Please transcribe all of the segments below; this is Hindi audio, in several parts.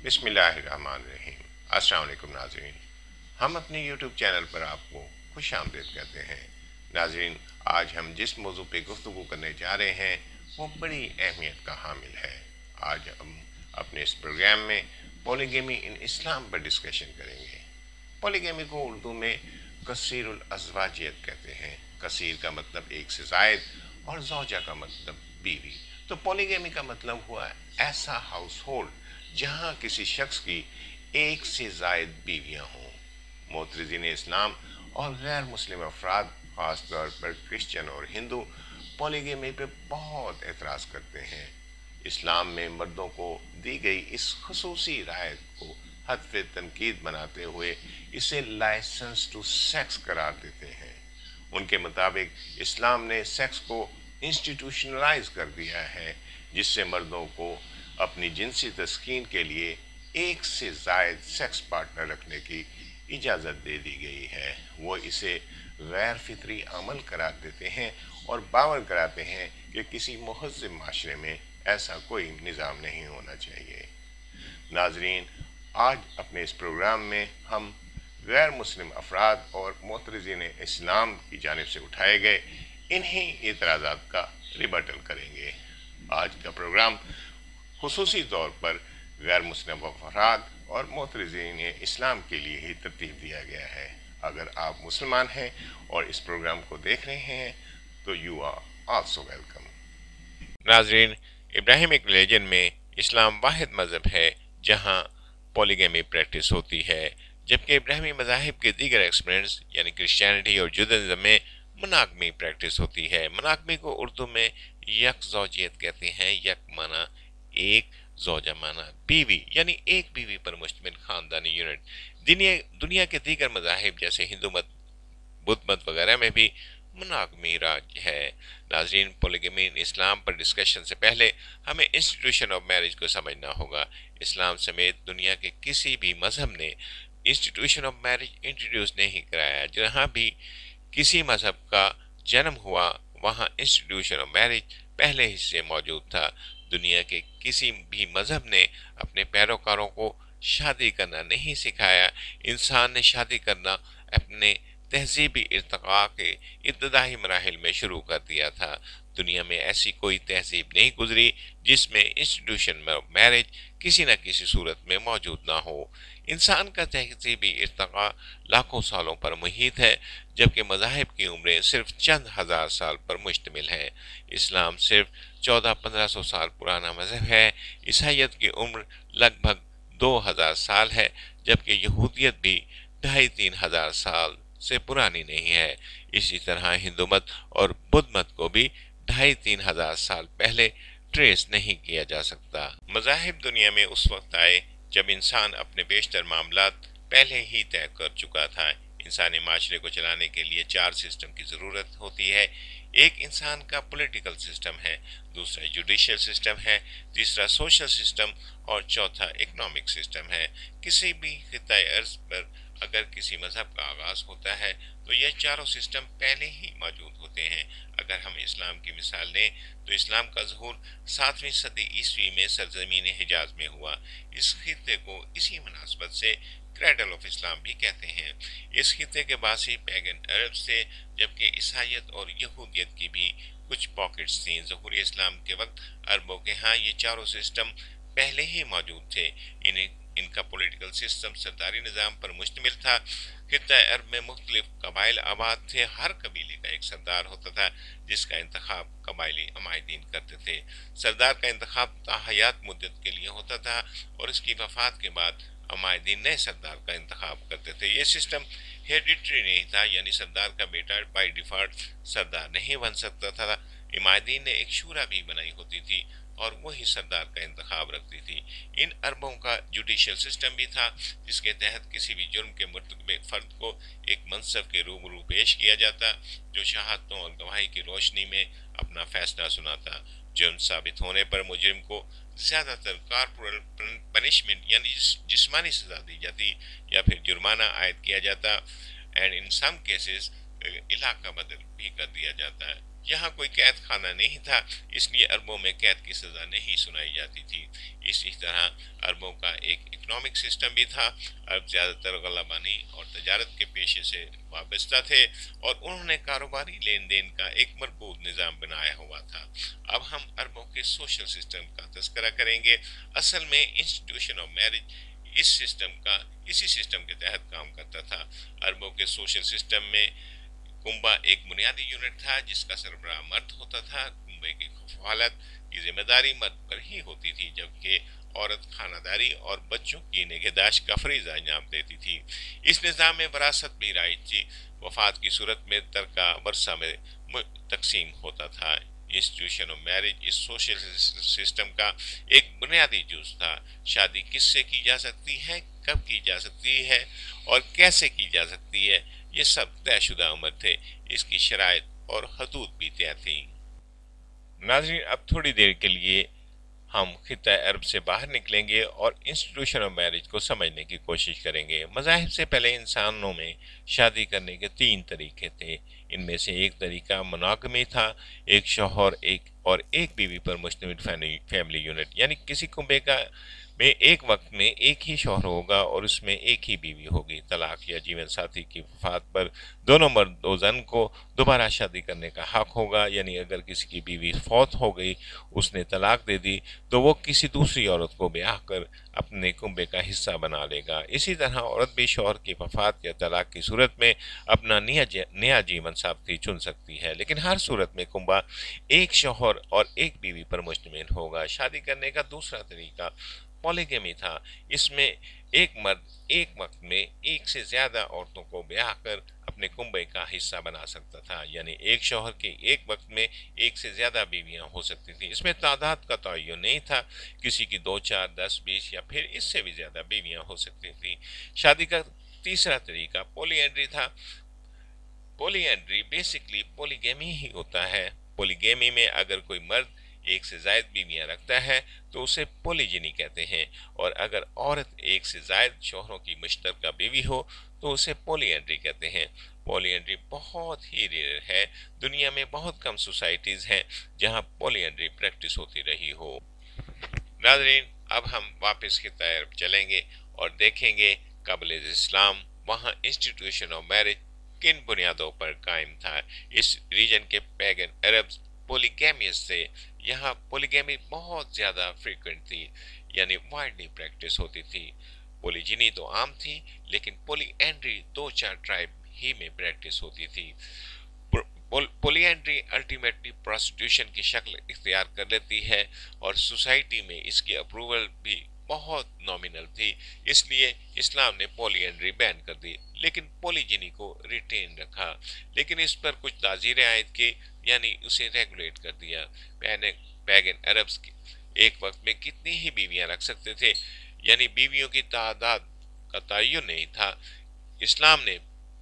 बिस्मिल्लाहिर्रहमानिर्रहीम। अस्सलाम वालेकुम नाज़रीन, हम अपने YouTube चैनल पर आपको खुश आमदीद कहते हैं। नाज़रीन, आज हम जिस मौजू पे गुफ्तगू करने जा रहे हैं वो बड़ी अहमियत का हामिल है। आज हम अपने इस प्रोग्राम में पॉलीगेमी इन इस्लाम पर डिस्कशन करेंगे। पॉलीगेमी को उर्दू में कसीरुल अज़वाजियत कहते हैं। कसीर का मतलब एक से ज़ायद और ज़ौजा का मतलब बीवी। तो पॉलीगेमी का मतलब हुआ ऐसा हाउस होल्ड जहाँ किसी शख्स की एक से ज़ायद बीवियाँ हों। मोतज़िलीन इस्लाम और गैर मुस्लिम अफराद, ख़ास तौर पर क्रिश्चियन और हिंदू, पॉलीगेमी पे बहुत एतराज़ करते हैं। इस्लाम में मर्दों को दी गई इस खुसूसी रायत को हदफ तनकीद बनाते हुए इसे लाइसेंस टू सेक्स करार देते हैं। उनके मुताबिक इस्लाम ने सेक्स को इंस्टीट्यूशनलाइज कर दिया है, जिससे मर्दों को अपनी जिनसी तस्कीन के लिए एक से ज़ायद सेक्स पार्टनर रखने की इजाज़त दे दी गई है। वो इसे गैर फितरी अमल करार देते हैं और बावर कराते हैं कि किसी महज़ब माशरे में ऐसा कोई निज़ाम नहीं होना चाहिए। नाजरीन, आज अपने इस प्रोग्राम में हम गैर मुस्लिम अफराद और मोतज़िलीन इस्लाम की जानिब से उठाए गए इन्हीं एतराज़ात का रिबटल करेंगे। आज का प्रोग्राम खुसूसी तौर पर गैर मुस्लिम अफराद और मोतज़िलीन इस्लाम के लिए ही तरतीब दिया गया है। अगर आप मुसलमान हैं और इस प्रोग्राम को देख रहे हैं तो यू आर आल्सो वेलकम। नाजरीन, इब्राहिमिक रिलीजन में इस्लाम वाहिद मज़हब है जहाँ पॉलीगेमी प्रैक्टिस होती है, जबकि इब्राहिमी मज़ाहिब के दीगर एक्सपेरिमेंट्स यानी क्रिश्चियनिटी और जुदाइज़्म में मोनोगमी प्रैक्टिस होती है। मोनोगमी को उर्दू में यकज़ौजियत कहते हैं। यक माना एक, ज़ौजा माना बीवी, यानी एक बीवी पर मुश्तमिल खानदानी यूनिट। दुनिया के दीगर मज़ाहिब जैसे हिंदू मत, बुद्ध मत वगैरह में भी मोनोगमी राज है। नाज़रीन, पॉलीगेमी इन इस्लाम पर डिस्कशन से पहले हमें इंस्टीट्यूशन ऑफ मैरिज को समझना होगा। इस्लाम समेत दुनिया के किसी भी मजहब ने इंस्टीट्यूशन ऑफ मैरिज इंट्रोड्यूस नहीं कराया। जहाँ भी किसी मजहब का जन्म हुआ वहाँ इंस्टीट्यूशन ऑफ मैरिज पहले ही से मौजूद था। दुनिया के किसी भी मजहब ने अपने पैरोकारों को शादी करना नहीं सिखाया। इंसान ने शादी करना अपने तहजीबी इर्तका के इब्तदाई मराहिल में शुरू कर दिया था। दुनिया में ऐसी कोई तहजीब नहीं गुजरी जिसमें इंस्टीट्यूशन ऑफ मैरिज किसी न किसी सूरत में मौजूद ना हो। इंसान का तहजीबी इर्तका लाखों सालों पर मुहित है, जबकि मज़ाहिब की उम्रें सिर्फ चंद हज़ार साल पर मुश्तमिल है। इस्लाम सिर्फ 1400-1500 साल पुराना मज़हब है। ईसाइयत की उम्र लगभग 2000 साल है, जबकि यहूदियत भी 2500-3000 साल से पुरानी नहीं है। इसी तरह हिंदू मत और बुद्ध मत को भी 2500-3000 साल पहले ट्रेस नहीं किया जा सकता। मज़ाहिब दुनिया में उस वक्त आए जब इंसान अपने बेशतर मामलात पहले ही तय कर चुका था। इंसानी माशरे को चलाने के लिए 4 सिस्टम की ज़रूरत होती है। एक इंसान का पॉलिटिकल सिस्टम है, दूसरा जुडिशियल सिस्टम है, तीसरा सोशल सिस्टम और चौथा इकोनॉमिक सिस्टम है। किसी भी खित्ता अर्ज़ पर अगर किसी मजहब का आगाज़ होता है तो यह चारों सिस्टम पहले ही मौजूद होते हैं। अगर हम इस्लाम की मिसाल लें तो इस्लाम का ज़हूर 7वीं सदी ईस्वी में सरजमीन हिजाज में हुआ। इस खित्ते को इसी मुनासबत से क्रैडल ऑफ इस्लाम भी कहते हैं। इस खित्ते के बासी पैगन अरब से, जबकि ईसाइयत और यहूदियत की भी कुछ पॉकेट्स थीं। ज़हूर इस्लाम के वक्त अरबों के यहाँ ये चारों सिस्टम पहले ही मौजूद थे। इनका पॉलिटिकल सिस्टम सरदारी निज़ाम पर मुश्तमिल था। खित्ता अरब में मुख्तलिफ कबाइल आबाद थे। हर कबीले का एक सरदार होता था जिसका इंतखाब कबायली अमायदीन करते थे। सरदार का इंतखाब ताहयात मुद्दत के लिए होता था और इसकी वफात के बाद अमायदीन नए सरदार का इंतखाब करते थे। ये सिस्टम हेरिडिटरी नहीं था, यानी सरदार का बेटा बाई डिफॉल्ट सरदार नहीं बन सकता था। इमायदीन ने एक शूरा भी बनाई होती थी और वही सरदार का इंतखाब रखती थी। इन अरबों का जुडिशियल सिस्टम भी था, जिसके तहत किसी भी जुर्म के मुर्तकब फर्द को एक मनसब के रूबरू पेश किया जाता, जो शहादतों और गवाही की रोशनी में अपना फैसला सुनाता। जुर्म साबित होने पर मुजरिम को ज़्यादातर कॉर्पोरल पनिशमेंट यानी जिस्मानी सजा दी जाती या फिर जुर्माना आयद किया जाता, एंड इन सम केसेस इलाका बदल भी कर दिया जाता है। यहाँ कोई कैद खाना नहीं था, इसलिए अरबों में कैद की सज़ा नहीं सुनाई जाती थी। इसी तरह अरबों का एक इकोनॉमिक सिस्टम भी था। अरब ज़्यादातर गलाबानी और तजारत के पेशे से वाबस्ता थे और उन्होंने कारोबारी लेन देन का एक मरबूत निज़ाम बनाया हुआ था। अब हम अरबों के सोशल सिस्टम का तज़किरा करेंगे। असल में इंस्टीट्यूशन ऑफ मैरिज इसी सिस्टम के तहत काम करता था। अरबों के सोशल सिस्टम में कुंबा एक बुनियादी यूनिट था जिसका सरबराह मर्द होता था। कुंबे की कफालत की जिम्मेदारी मर्द पर ही होती थी, जबकि औरत खानादारी और बच्चों की निगहदाश्त का फरीजा अंजाम देती थी। इस निज़ाम में वरासत भी राइज थी। वफात की सूरत में तरका वर्सा में तकसीम होता था। इंस्टीट्यूशन ऑफ मैरिज इस सोशल सिस्टम का एक बुनियादी जुज था। शादी किससे की जा सकती है, कब की जा सकती है और कैसे की जा सकती है, ये सब तयशुदा उम्र थे। इसकी शराइत और हदूद भी तय थी। नाज़रीन, अब थोड़ी देर के लिए हम खिता अरब से बाहर निकलेंगे और इंस्टीट्यूशन ऑफ मैरिज को समझने की कोशिश करेंगे। मज़ाहिब से पहले इंसानों में शादी करने के 3 तरीके थे। इनमें से एक तरीका मोनोगमी था, एक शौहर एक बीवी पर मुश्तमिल फैमिली यूनिट, यानी किसी कुंबे का में एक वक्त में एक ही शौहर होगा और उसमें एक ही बीवी होगी। तलाक या जीवन साथी की वफात पर दोनों मर्द व जन को दोबारा शादी करने का हक होगा, यानी अगर किसी की बीवी फौत हो गई, उसने तलाक दे दी, तो वो किसी दूसरी औरत को ब्याह कर अपने कुंबे का हिस्सा बना लेगा। इसी तरह औरत भी शौहर की वफात या तलाक की सूरत में अपना नया जीवन साथी चुन सकती है, लेकिन हर सूरत में कुंबा एक शौहर और एक बीवी पर मुश्तमिल होगा। शादी करने का दूसरा तरीका पॉलीगमी था। इसमें एक मर्द एक वक्त में एक से ज्यादा औरतों को ब्याह कर अपने कुंबे का हिस्सा बना सकता था, यानी एक शौहर के एक वक्त में एक से ज्यादा बीवियां हो सकती थी। इसमें तादाद का तयन नहीं था, किसी की 2, 4, 10, 20 या फिर इससे भी ज्यादा बीवियां हो सकती थी। शादी का तीसरा तरीका पॉलीएंड्री था। पॉलीएंड्री बेसिकली पॉलीगेमी ही होता है। पॉलीगेमी में अगर कोई मर्द एक से ज्यादा बीवियां रखता है तो उसे पॉलीजिनी कहते हैं, और अगर औरत एक से ज्यादा शौहरों की मुश्तरका बीवी हो तो उसे पॉलीएंड्री कहते हैं। पॉलीएंड्री बहुत ही रेयर है। दुनिया में बहुत कम सोसाइटीज हैं जहां पॉलीएंड्री प्रैक्टिस होती रही हो। नाज़रीन, अब हम वापस की तरफ चलेंगे और देखेंगे कबल इस्लाम वहाँ इंस्टीट्यूशन ऑफ मैरिज किन बुनियादों पर कायम था। इस रीजन के पैगन अरब्स पोलीगैमियस थे। यहाँ पोलीगैमी बहुत ज़्यादा फ्रीक्वेंट थी, यानी वाइडली प्रैक्टिस होती थी। पोलीजिनी तो आम थी, लेकिन पोलीएंड्री 2-4 ट्राइब ही में प्रैक्टिस होती थी। पोलीएंड्री अल्टीमेटली प्रोस्टिट्यूशन की शक्ल इख्तियार कर लेती है और सोसाइटी में इसकी अप्रूवल भी बहुत नॉमिनल थी, इसलिए इस्लाम ने पॉलीएंड्री बैन कर दी, लेकिन पॉलीजिनी को रिटेन रखा। लेकिन इस पर कुछ ताज़ीरें आयद की, यानी उसे रेगुलेट कर दिया। पैगन अरब्स एक वक्त में कितनी ही बीवियां रख सकते थे, यानी बीवियों की तादाद का तयन नहीं था। इस्लाम ने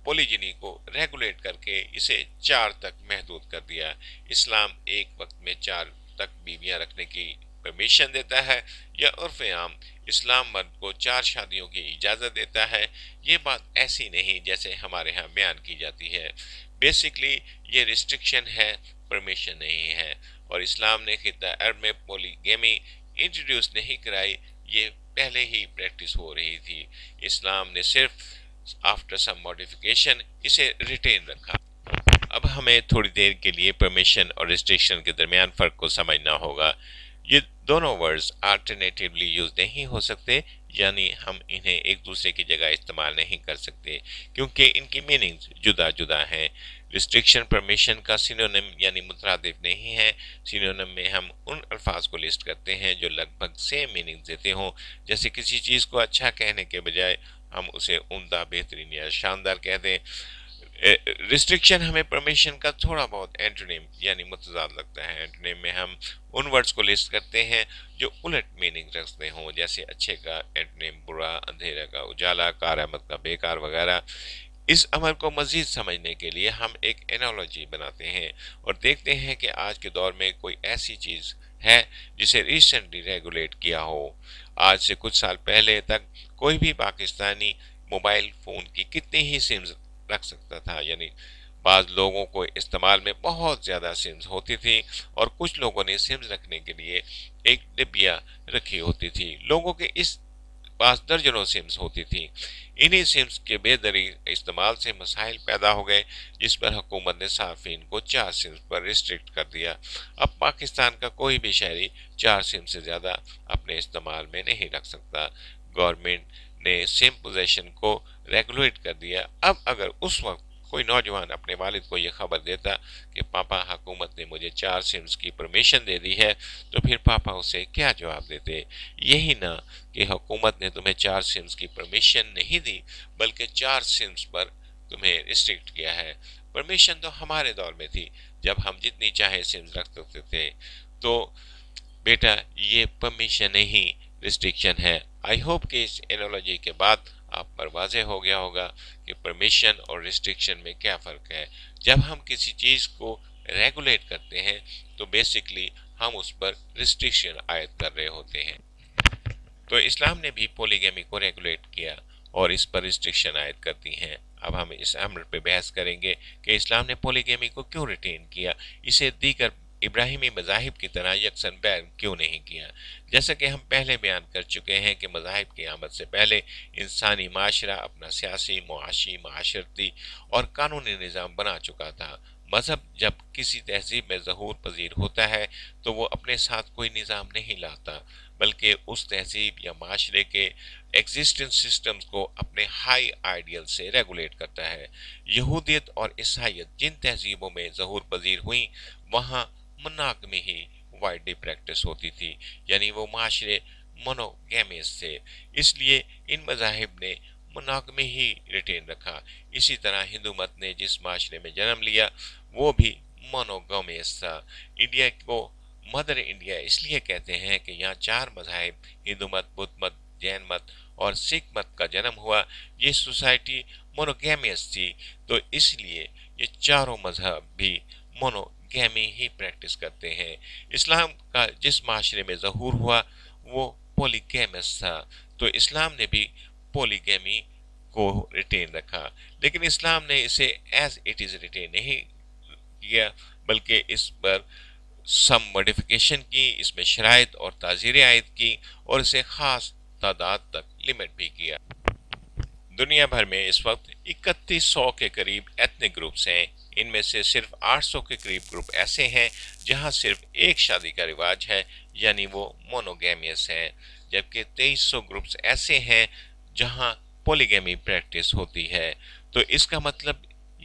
पॉलीजिनी को रेगुलेट करके इसे 4 तक महदूद कर दिया। इस्लाम एक वक्त में 4 तक बीवियां रखने की परमिशन देता है, या उर्फ आम इस्लाम मर्द को 4 शादियों की इजाज़त देता है। ये बात ऐसी नहीं जैसे हमारे यहाँ बयान की जाती है। बेसिकली ये रिस्ट्रिक्शन है, परमिशन नहीं है। और इस्लाम ने खिता अरब में पॉलीगेमी इंट्रोड्यूस नहीं कराई, ये पहले ही प्रैक्टिस हो रही थी। इस्लाम ने सिर्फ आफ्टर सम मॉडिफिकेशन इसे रिटेन रखा। अब हमें थोड़ी देर के लिए परमिशन और रिस्ट्रिक्शन के दरमियान फ़र्क को समझना होगा। ये दोनों वर्ड्स अल्टरनेटिवली यूज नहीं हो सकते, यानी हम इन्हें एक दूसरे की जगह इस्तेमाल नहीं कर सकते, क्योंकि इनकी मीनिंग्स जुदा जुदा हैं। रिस्ट्रिक्शन परमिशन का सिनोनिम यानी मुतरादिफ नहीं है। सिनोनिम में हम उन अल्फाज को लिस्ट करते हैं जो लगभग सेम मीनिंग देते हों। जैसे किसी चीज़ को अच्छा कहने के बजाय हम उसे उम्दा, बेहतरीन या शानदार कह दें। रिस्ट्रिक्शन हमें परमिशन का थोड़ा बहुत एंटोनिम यानी मुतजाद लगता है। एंटोनिम में हम उन वर्ड्स को लिस्ट करते हैं जो उलट मीनिंग रखते हों, जैसे अच्छे का एंटोनिम बुरा, अंधेरे का उजाला, कारआमद का बेकार वगैरह। इस अमल को मजीद समझने के लिए हम एक एनालॉजी बनाते हैं और देखते हैं कि आज के दौर में कोई ऐसी चीज़ है जिसे रिसेंटली रेगुलेट किया हो। आज से कुछ साल पहले तक कोई भी पाकिस्तानी मोबाइल फ़ोन की कितनी ही सिम्स रख सकता था, यानी बाज़ लोगों को इस्तेमाल में बहुत ज़्यादा सिम्स होती थी और कुछ लोगों ने सिम्स रखने के लिए एक डिब्बिया रखी होती थी। लोगों के इस पास दर्जनों सिम्स होती थी। इन्हीं सिम्स के बेदरीग इस्तेमाल से मसाइल पैदा हो गए, जिस पर हुकूमत ने सार्फिन को 4 सिम्स पर रिस्ट्रिक्ट कर दिया। अब पाकिस्तान का कोई भी शहरी 4 सिम से ज़्यादा अपने इस्तेमाल में नहीं रख सकता। गवर्नमेंट ने सिम पोजेशन को रेगुलेट कर दिया। अब अगर उस वक्त कोई नौजवान अपने वालिद को यह खबर देता कि पापा, हुकूमत ने मुझे 4 सिम्स की परमिशन दे दी है, तो फिर पापा उसे क्या जवाब देते? यही ना कि हुकूमत ने तुम्हें 4 सिम्स की परमिशन नहीं दी, बल्कि 4 सिम्स पर तुम्हें रिस्ट्रिक्ट किया है। परमिशन तो हमारे दौर में थी, जब हम जितनी चाहे सिम्स रख सकते थे। तो बेटा, ये परमिशन नहीं, रिस्ट्रिक्शन है। आई होप कि इस एनोलॉजी के बाद आप पर वाज़ेह हो गया होगा कि परमिशन और रिस्ट्रिक्शन में क्या फ़र्क है। जब हम किसी चीज़ को रेगुलेट करते हैं तो बेसिकली हम उस पर रिस्ट्रिक्शन आयद कर रहे होते हैं। तो इस्लाम ने भी पॉलीगैमी को रेगुलेट किया और इस पर रिस्ट्रिक्शन आयद करती हैं। अब हम इस अमर पे बहस करेंगे कि इस्लाम ने पॉलीगैमी को क्यों रिटेन किया, इसे दीगर इब्राहिमी मज़ाहिब की तरह यकसन बैन क्यों नहीं किया। जैसा कि हम पहले बयान कर चुके हैं कि मज़ाहिब की आमद से पहले इंसानी माशरा अपना सियासी, मुआशी, माशरती और कानूनी निज़ाम बना चुका था। मज़हब जब किसी तहजीब में ज़हूर पजीर होता है तो वो अपने साथ कोई निज़ाम नहीं लाता, बल्कि उस तहजीब या माशरे के एग्जिस्टेंस सिस्टम्स को अपने हाई आइडियल से रेगुलेट करता है। यहूदियत और ईसाइयत जिन तहजीबों में ज़हूर पजीर हुई, वहाँ मोनोगमी ही वाइडली प्रैक्टिस होती थी, यानी वो माशरे मोनोगैमियस थे। इसलिए इन मज़ाहिब ने मोनोगमी ही रिटेन रखा। इसी तरह हिंदू मत ने जिस माशरे में जन्म लिया वो भी मोनोगैमियस था। इंडिया को मदर इंडिया इसलिए कहते हैं कि यहाँ 4 मज़ाहिब, हिंदू मत, बुद्ध मत, जैन मत और सिख मत का जन्म हुआ। ये सोसाइटी मोनोगैमियस थी, तो इसलिए ये चारों मजहब भी मोनोगैमी ही प्रैक्टिस करते हैं। इस्लाम का जिस माशरे में ज़हूर हुआ वो पॉलीगैमस था, तो इस्लाम ने भी पॉलीगैमी को रिटेन रखा। लेकिन इस्लाम ने इसे एज इट इज़ रिटेन नहीं किया, बल्कि इस पर सम मॉडिफिकेशन की, इसमें शराइत और ताज़ीरें आयद की और इसे ख़ास तादाद तक लिमिट भी किया। दुनिया भर में इस वक्त 3100 के करीब एथनिक ग्रुप्स हैं। इनमें से सिर्फ 800 के करीब ग्रुप ऐसे हैं जहां सिर्फ एक शादी का रिवाज है, यानी वो मोनोगैमियस हैं, जबकि 2300 ग्रुप्स ऐसे हैं जहां पॉलीगैमी प्रैक्टिस होती है। तो इसका मतलब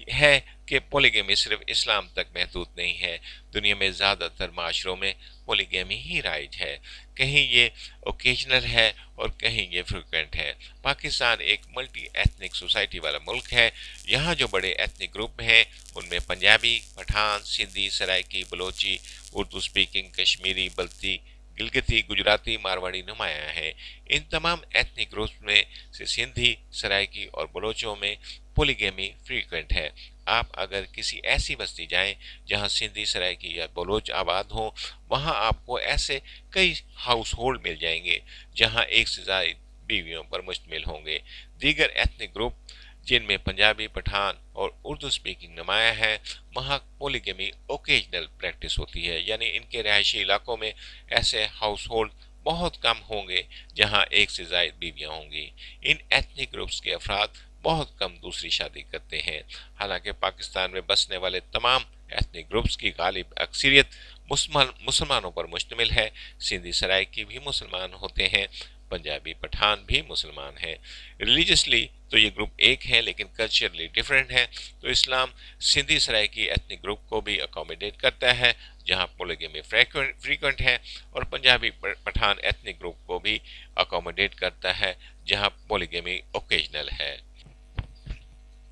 है कि पॉलीगैमी सिर्फ इस्लाम तक महदूद नहीं है। दुनिया में ज़्यादातर माशरों में पॉलीगैमी ही राइज है। कहीं ये ओकेजनल है और कहीं ये फ्रिक्वेंट है। पाकिस्तान एक मल्टी एथनिक सोसाइटी वाला मुल्क है। यहाँ जो बड़े एथनिक ग्रुप हैं उनमें पंजाबी, पठान, सिंधी, सराइकी, बलोची, उर्दू स्पीकिंग, कश्मीरी, बल्ती, गिलगिती, गुजराती, मारवाड़ी नुमाया है। इन तमाम एथनिक ग्रुप्स में से सिंधी, सराइकी और बलोचों में पॉलीगैमी फ्रीक्वेंट है। आप अगर किसी ऐसी बस्ती जाएं जहां सिंधी, सराइकी या बलोच आबाद हों, वहां आपको ऐसे कई हाउस होल्ड मिल जाएंगे जहां एक से ज़्यादा बीवियों पर मुश्तमिल होंगे। दीगर एथनिक ग्रुप जिनमें पंजाबी, पठान और उर्दू स्पीकिंग नुमाया है, वहाँ पॉलीगैमी ओकेजनल प्रैक्टिस होती है, यानी इनके रहायशी इलाकों में ऐसे हाउस होल्ड बहुत कम होंगे जहाँ एक से ज़ायद बीवियाँ होंगी। इन एथनिक ग्रुप्स के अफराद बहुत कम दूसरी शादी करते हैं। हालांकि पाकिस्तान में बसने वाले तमाम एथनिक ग्रुप्स की गालिब अक्सरियत मुसलमानों पर मुश्तमिल है। सिंधी, सराइकी भी मुसलमान होते हैं, पंजाबी, पठान भी मुसलमान हैं। रिलीजियसली तो ये ग्रुप एक है, लेकिन कल्चरली डिफरेंट है। तो इस्लाम सिंधी, सराइकी एथनिक ग्रुप को भी अकोमोडेट करता है जहाँ पॉलीगैमी फ्रीक्वेंट है, और पंजाबी, पठान एथनिक ग्रुप को भी अकोमोडेट करता है जहाँ पॉलीगैमी ओकेजनल है।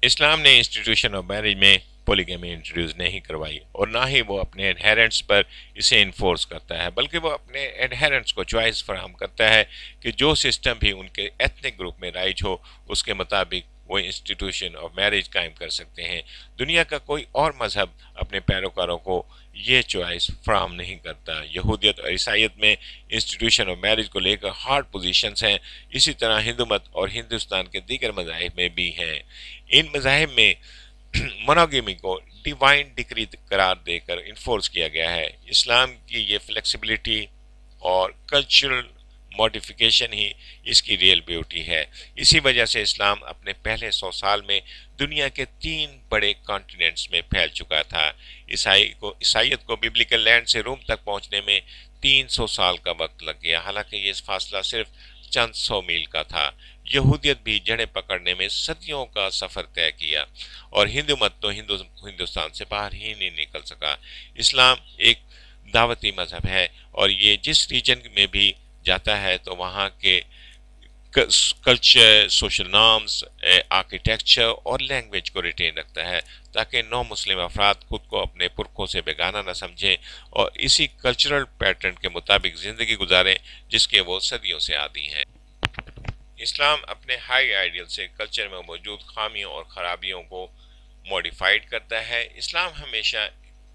इस्लाम ने इंस्टीट्यूशन ऑफ मैरिज में पॉलीगैमी इंट्रोड्यूस नहीं करवाई और ना ही वो अपने एडहेरेंट्स पर इसे इन्फोर्स करता है, बल्कि वो अपने एडहेरेंट्स को चॉइस फराहम करता है कि जो सिस्टम भी उनके एथनिक ग्रुप में राइज हो उसके मुताबिक वो इंस्टीट्यूशन ऑफ मैरिज कायम कर सकते हैं। दुनिया का कोई और मजहब अपने पैरोकारों को ये चॉइस फराहम नहीं करता। यहूदियत और ईसाइयत में इंस्टीट्यूशन ऑफ मैरिज को लेकर हार्ड पोजीशंस हैं। इसी तरह हिंदू मत और हिंदुस्तान के दीगर मज़ाहिब में भी हैं। इन मज़ाहिब में मोनोगेमी को डिवाइन डिक्री करार देकर इन्फोर्स किया गया है। इस्लाम की ये फ्लेक्सिबिलिटी और कल्चरल मॉडिफिकेशन ही इसकी रियल ब्यूटी है। इसी वजह से इस्लाम अपने पहले 100 साल में दुनिया के 3 बड़े कॉन्टिनेंट्स में फैल चुका था। ईसाइयत को बिब्लिकल लैंड से रोम तक पहुंचने में 300 साल का वक्त लग गया, हालांकि ये फासला सिर्फ चंद 100 मील का था। यहूदियत भी जड़ें पकड़ने में सदियों का सफर तय किया और हिंदू मत तो हिंदुस्तान से बाहर ही नहीं निकल सका। इस्लाम एक दावती मजहब है और ये जिस रीजन में भी जाता है तो वहाँ के कल्चर, सोशल नॉर्म्स, आर्किटेक्चर और लैंग्वेज को रिटेन रखता है ताकि नौ मुस्लिम अफराद खुद को अपने पुरखों से बेगाना न समझें और इसी कल्चरल पैटर्न के मुताबिक ज़िंदगी गुजारें जिसके वो सदियों से आदी हैं। इस्लाम अपने हाई आइडियल से कल्चर में मौजूद खामियों और ख़राबियों को मॉडिफाइड करता है। इस्लाम हमेशा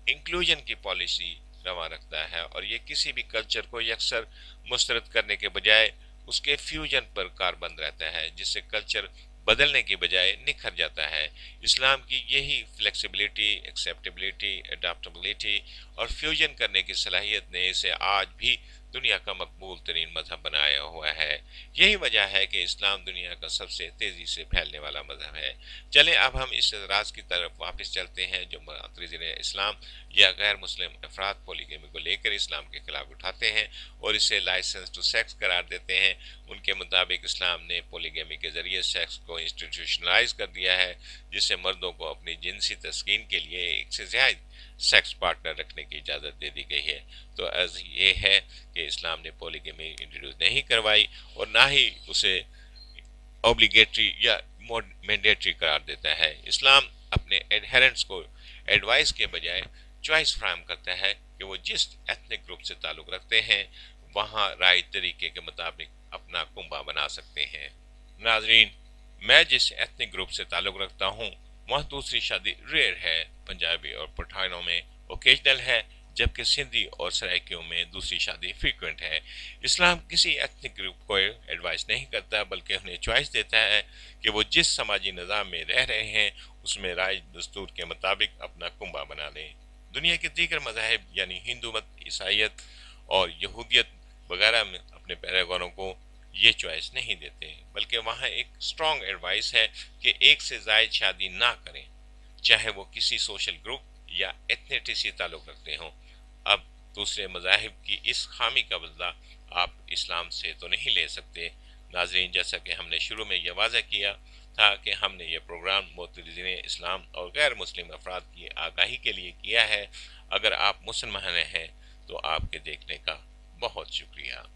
इंक्लूजन की पॉलिसी रवा रखता है और ये किसी भी कल्चर को यकसर मुस्तरद करने के बजाय उसके फ्यूजन पर कारबंद रहता है, जिससे कल्चर बदलने की बजाय निखर जाता है। इस्लाम की यही फ्लेक्सिबिलिटी, एक्सेप्टेबिलिटी, अडाप्टेबिलिटी और फ्यूजन करने की सलाहियत ने इसे आज भी दुनिया का मकबूल तरीन मजहब बनाया हुआ है। यही वजह है कि इस्लाम दुनिया का सबसे तेजी से फैलने वाला मजहब है। चलें अब हम इस राज की तरफ वापस चलते हैं जो मुआतरिज़ीन इस्लाम या गैर मुस्लिम अफराद पॉलीगैमी को लेकर इस्लाम के खिलाफ उठाते हैं और इसे लाइसेंस टू सेक्स करार देते हैं। उनके मुताबिक इस्लाम ने पॉलीगैमी के जरिए सेक्स को इंस्टीट्यूशनलाइज कर दिया है, जिससे मर्दों को अपनी जिनसी तस्कीन के लिए एक से ज़्यादा सेक्स पार्टनर रखने की इजाज़त दे दी गई है। तो अर्ज ये है कि इस्लाम ने पॉलीगैमी इंट्रोड्यूस नहीं करवाई और ना ही उसे ऑब्लिगेटरी या मैंडेटरी करार देता है। इस्लाम अपने एडहेरेंट्स को एडवाइस के बजाय चॉइस फ्राहम करता है कि वो जिस एथनिक ग्रुप से ताल्लुक़ रखते हैं वहाँ राय तरीके के मुताबिक अपना कुंबा बना सकते हैं। नाजरीन, मैं जिस एथनिक ग्रुप से ताल्लुक़ रखता हूँ वहाँ दूसरी शादी रेयर है। पंजाबी और पठानों में ओकेजनल है, जबकि सिंधी और सराइकियों में दूसरी शादी फ्रीक्वेंट है। इस्लाम किसी एथनिक ग्रुप को एडवाइस नहीं करता बल्कि उन्हें चॉइस देता है कि वो जिस समाजी निज़ाम में रह रहे हैं उसमें राय दस्तूर के मुताबिक अपना कुंबा बना लें। दुनिया के दीगर मज़ाहिब यानी हिंदू मत, ईसाइयत और यहूदियत वगैरह में अपने पैरगानों को ये चॉइस नहीं देते, बल्कि वहाँ एक स्ट्रॉन्ग एडवाइस है कि एक से ज़ायद शादी ना करें, चाहे वो किसी सोशल ग्रुप या एथनिसिटी से ताल्लुक़ रखते हों। अब दूसरे मज़ाहिब की इस खामी का बदला आप इस्लाम से तो नहीं ले सकते। नाज़रीन, जैसा कि हमने शुरू में यह वाज़ह किया था कि हमने ये प्रोग्राम मुअतज़िलीन इस्लाम और गैर मुस्लिम अफराद की आगाही के लिए किया है। अगर आप मुसलमान हैं तो आपके देखने का बहुत शुक्रिया।